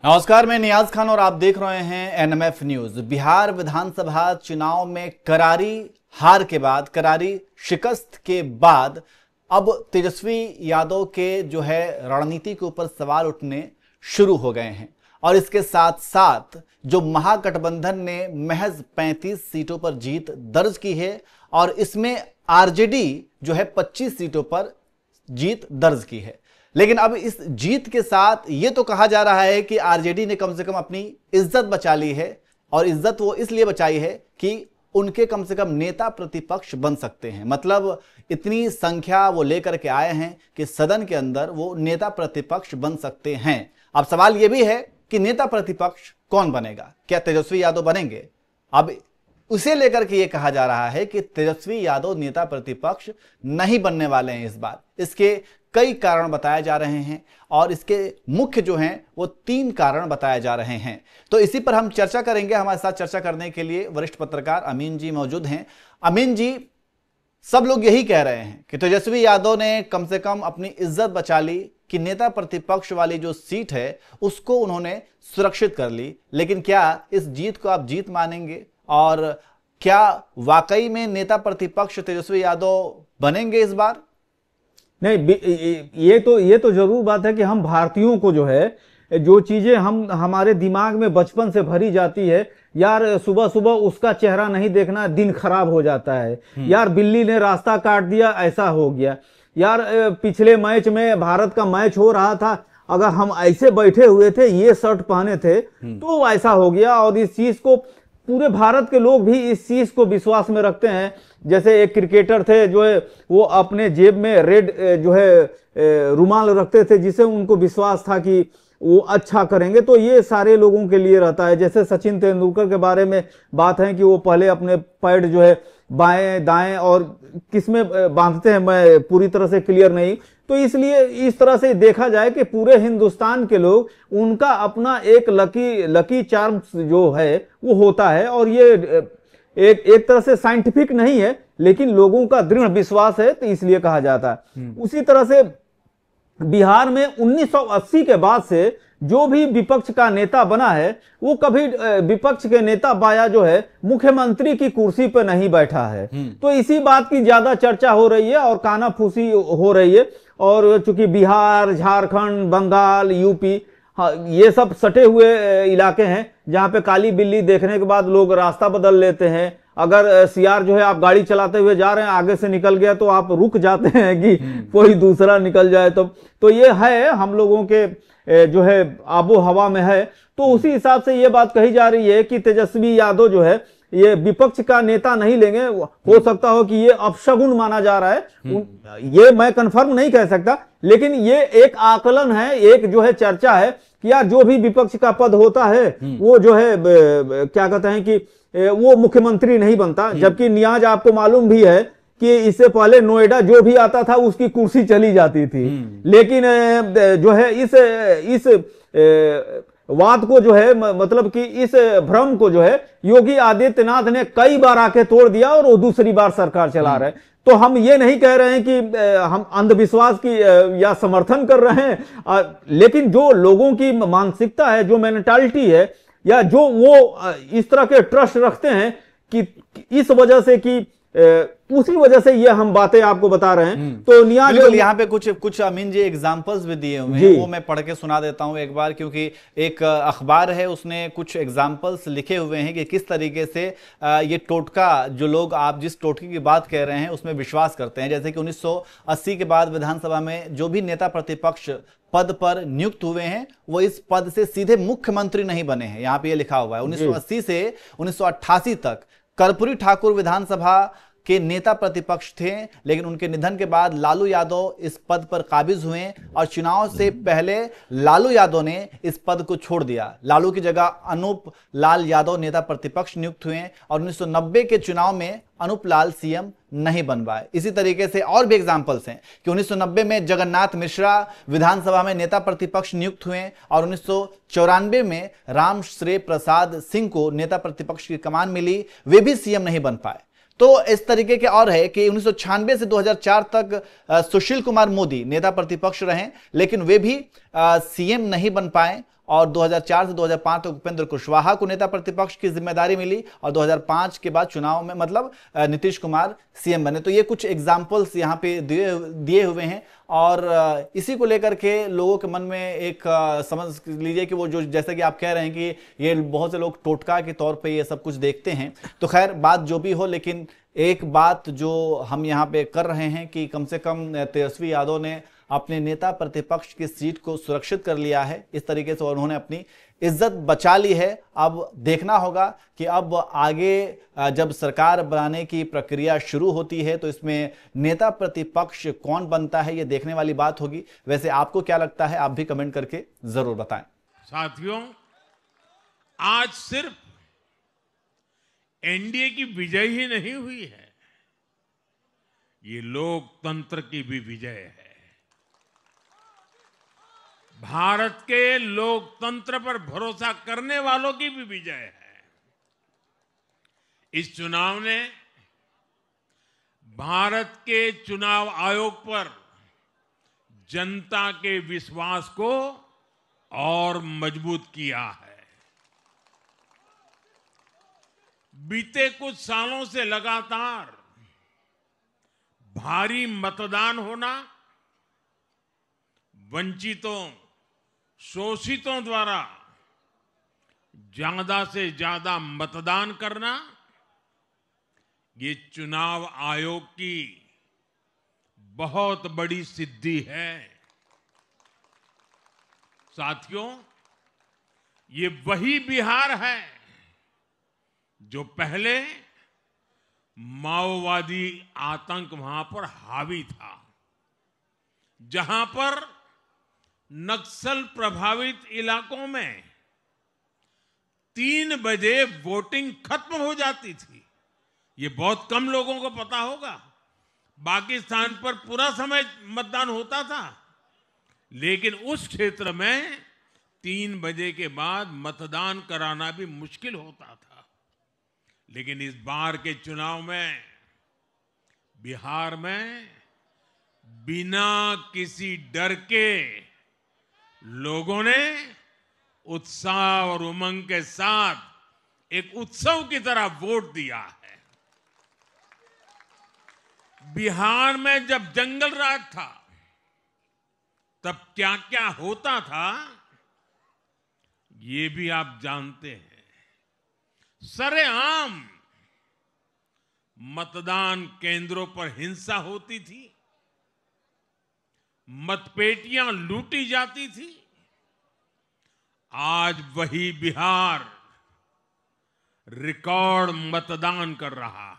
नमस्कार, मैं नियाज खान और आप देख रहे हैं एनएमएफ न्यूज। बिहार विधानसभा चुनाव में करारी हार के बाद, करारी शिकस्त के बाद अब तेजस्वी यादव के जो है रणनीति के ऊपर सवाल उठने शुरू हो गए हैं। और इसके साथ साथ जो महागठबंधन ने महज 35 सीटों पर जीत दर्ज की है और इसमें आरजेडी जो है 25 सीटों पर जीत दर्ज की है। लेकिन अब इस जीत के साथ ये तो कहा जा रहा है कि आरजेडी ने कम से कम अपनी इज्जत बचा ली है, और इज्जत वो इसलिए बचाई है कि उनके कम से कम नेता प्रतिपक्ष बन सकते हैं। मतलब इतनी संख्या वो लेकर के आए हैं कि सदन के अंदर वो नेता प्रतिपक्ष बन सकते हैं। अब सवाल ये भी है कि नेता प्रतिपक्ष कौन बनेगा, क्या तेजस्वी यादव बनेंगे? अब उसे लेकर के ये कहा जा रहा है कि तेजस्वी यादव नेता प्रतिपक्ष नहीं बनने वाले हैं इस बार। इसके कई कारण बताए जा रहे हैं और इसके मुख्य जो हैं वो 3 कारण बताए जा रहे हैं। तो इसी पर हम चर्चा करेंगे। हमारे साथ चर्चा करने के लिए वरिष्ठ पत्रकार अमीन जी मौजूद हैं। अमीन जी, सब लोग यही कह रहे हैं कि तेजस्वी यादव ने कम से कम अपनी इज्जत बचा ली कि नेता प्रतिपक्ष वाली जो सीट है उसको उन्होंने सुरक्षित कर ली। लेकिन क्या इस जीत को आप जीत मानेंगे, और क्या वाकई में नेता प्रतिपक्ष तेजस्वी यादव बनेंगे इस बार? नहीं, ये तो जरूर बात है कि हम भारतीयों को जो है, जो चीजें हमारे दिमाग में बचपन से भरी जाती है, यार सुबह सुबह उसका चेहरा नहीं देखना, दिन खराब हो जाता है। यार बिल्ली ने रास्ता काट दिया, ऐसा हो गया। यार पिछले मैच में, भारत का मैच हो रहा था, अगर हम ऐसे बैठे हुए थे, ये शर्ट पहने थे तो ऐसा हो गया। और इस चीज को पूरे भारत के लोग भी इस चीज को विश्वास में रखते हैं। जैसे एक क्रिकेटर थे जो है वो अपने जेब में रेड जो है रुमाल रखते थे, जिसे उनको विश्वास था कि वो अच्छा करेंगे। तो ये सारे लोगों के लिए रहता है। जैसे सचिन तेंदुलकर के बारे में बात है कि वो पहले अपने पैड जो है बाएं दाएं और किसमें बांधते हैं, मैं पूरी तरह से क्लियर नहीं। तो इसलिए इस तरह से देखा जाए कि पूरे हिंदुस्तान के लोग, उनका अपना एक लकी चार्म जो है वो होता है। और ये एक तरह से साइंटिफिक नहीं है, लेकिन लोगों का दृढ़ विश्वास है, तो इसलिए कहा जाता है। उसी तरह से बिहार में 1980 के बाद से जो भी विपक्ष का नेता बना है, वो कभी विपक्ष के नेता बाया जो है मुख्यमंत्री की कुर्सी पर नहीं बैठा है। तो इसी बात की ज्यादा चर्चा हो रही है और कानाफूसी हो रही है। और चूंकि बिहार, झारखंड, बंगाल, यूपी, हाँ, ये सब सटे हुए इलाके हैं जहां पे काली बिल्ली देखने के बाद लोग रास्ता बदल लेते हैं। अगर सियार जो है, आप गाड़ी चलाते हुए जा रहे हैं, आगे से निकल गया तो आप रुक जाते हैं कि कोई दूसरा निकल जाए। तो ये है हम लोगों के जो है आबो हवा में है। तो उसी हिसाब से ये बात कही जा रही है कि तेजस्वी यादव जो है ये विपक्ष का नेता नहीं लेंगे। हो सकता हो कि ये अपशगुन माना जा रहा है, ये मैं कंफर्म नहीं कह सकता, लेकिन ये एक आकलन है, एक जो है चर्चा है कि यार जो भी विपक्ष का पद होता है वो जो है क्या कहते हैं कि वो मुख्यमंत्री नहीं बनता। जबकि नियाज, आपको मालूम भी है कि इससे पहले नोएडा जो भी आता था उसकी कुर्सी चली जाती थी। लेकिन जो है इस वाद को जो है, मतलब कि इस भ्रम को जो है योगी आदित्यनाथ ने कई बार आके तोड़ दिया और वो दूसरी बार सरकार चला रहे हैं। तो हम ये नहीं कह रहे हैं कि हम अंधविश्वास की या समर्थन कर रहे हैं, लेकिन जो लोगों की मानसिकता है, जो मेंटालिटी है, या जो वो इस तरह के ट्रस्ट रखते हैं कि इस वजह से कि उसी वजह से ये हम बातें आपको बता रहे हैं। तो बिल्कुल, यहाँ पे कुछ अमीन जी एग्जांपल्स भी दिए हुए हैं, वो मैं पढ़ के सुना देता हूं एक बार, क्योंकि एक अखबार है उसने कुछ एग्जांपल्स लिखे हुए हैं कि किस तरीके से ये टोटका, जो लोग आप जिस टोटके की बात कह रहे हैं उसमें विश्वास करते हैं। जैसे कि 1980 के बाद विधानसभा में जो भी नेता प्रतिपक्ष पद पर नियुक्त हुए हैं वो इस पद से सीधे मुख्यमंत्री नहीं बने हैं। यहाँ पे ये लिखा हुआ है 1980 से 1988 तक कर्पूरी ठाकुर विधानसभा के नेता प्रतिपक्ष थे, लेकिन उनके निधन के बाद लालू यादव इस पद पर काबिज हुए और चुनाव से पहले लालू यादव ने इस पद को छोड़ दिया। लालू की जगह अनूप लाल यादव नेता प्रतिपक्ष नियुक्त हुए और 1990 के चुनाव में अनूप लाल सीएम नहीं बन पाए। इसी तरीके से और भी एग्जाम्पल्स हैं कि 1990 में जगन्नाथ मिश्रा विधानसभा में नेता प्रतिपक्ष नियुक्त हुए और 1994 में राम श्री प्रसाद सिंह को नेता प्रतिपक्ष की कमान मिली, वे भी सीएम नहीं बन पाए। तो इस तरीके के और है कि 1996 से 2004 तक सुशील कुमार मोदी नेता प्रतिपक्ष रहे, लेकिन वे भी सीएम नहीं बन पाए। और 2004 से 2005 तक उपेंद्र कुशवाहा को नेता प्रतिपक्ष की जिम्मेदारी मिली और 2005 के बाद चुनाव में मतलब नीतीश कुमार सीएम बने। तो ये कुछ एग्जाम्पल्स यहाँ पे दिए हुए हैं और इसी को लेकर के लोगों के मन में एक समझ लीजिए कि वो जो जैसा कि आप कह रहे हैं कि ये बहुत से लोग टोटका के तौर पे ये सब कुछ देखते हैं। तो खैर बात जो भी हो, लेकिन एक बात जो हम यहाँ पे कर रहे हैं कि कम से कम तेजस्वी यादव ने अपने नेता प्रतिपक्ष की सीट को सुरक्षित कर लिया है इस तरीके से, और उन्होंने अपनी इज्जत बचा ली है। अब देखना होगा कि अब आगे जब सरकार बनाने की प्रक्रिया शुरू होती है तो इसमें नेता प्रतिपक्ष कौन बनता है, ये देखने वाली बात होगी। वैसे आपको क्या लगता है, आप भी कमेंट करके जरूर बताएं। साथियों, आज सिर्फ एनडीए की विजय ही नहीं हुई है, ये लोकतंत्र की भी विजय है। भारत के लोकतंत्र पर भरोसा करने वालों की भी विजय है। इस चुनाव ने भारत के चुनाव आयोग पर जनता के विश्वास को और मजबूत किया है। बीते कुछ सालों से लगातार भारी मतदान होना, वंचितों, शोषितों द्वारा ज्यादा से ज्यादा मतदान करना, ये चुनाव आयोग की बहुत बड़ी सिद्धि है। साथियों, ये वही बिहार है जो पहले माओवादी आतंक वहां पर हावी था, जहां पर नक्सल प्रभावित इलाकों में 3 बजे वोटिंग खत्म हो जाती थी। ये बहुत कम लोगों को पता होगा। बाकी स्थान पर पूरा समय मतदान होता था, लेकिन उस क्षेत्र में 3 बजे के बाद मतदान कराना भी मुश्किल होता था। लेकिन इस बार के चुनाव में बिहार में बिना किसी डर के लोगों ने उत्साह और उमंग के साथ एक उत्सव की तरह वोट दिया है। बिहार में जब जंगल राज था तब क्या क्या होता था ये भी आप जानते हैं। सरेआम मतदान केंद्रों पर हिंसा होती थी, मतपेटियां लूटी जाती थी। आज वही बिहार रिकॉर्ड मतदान कर रहा है।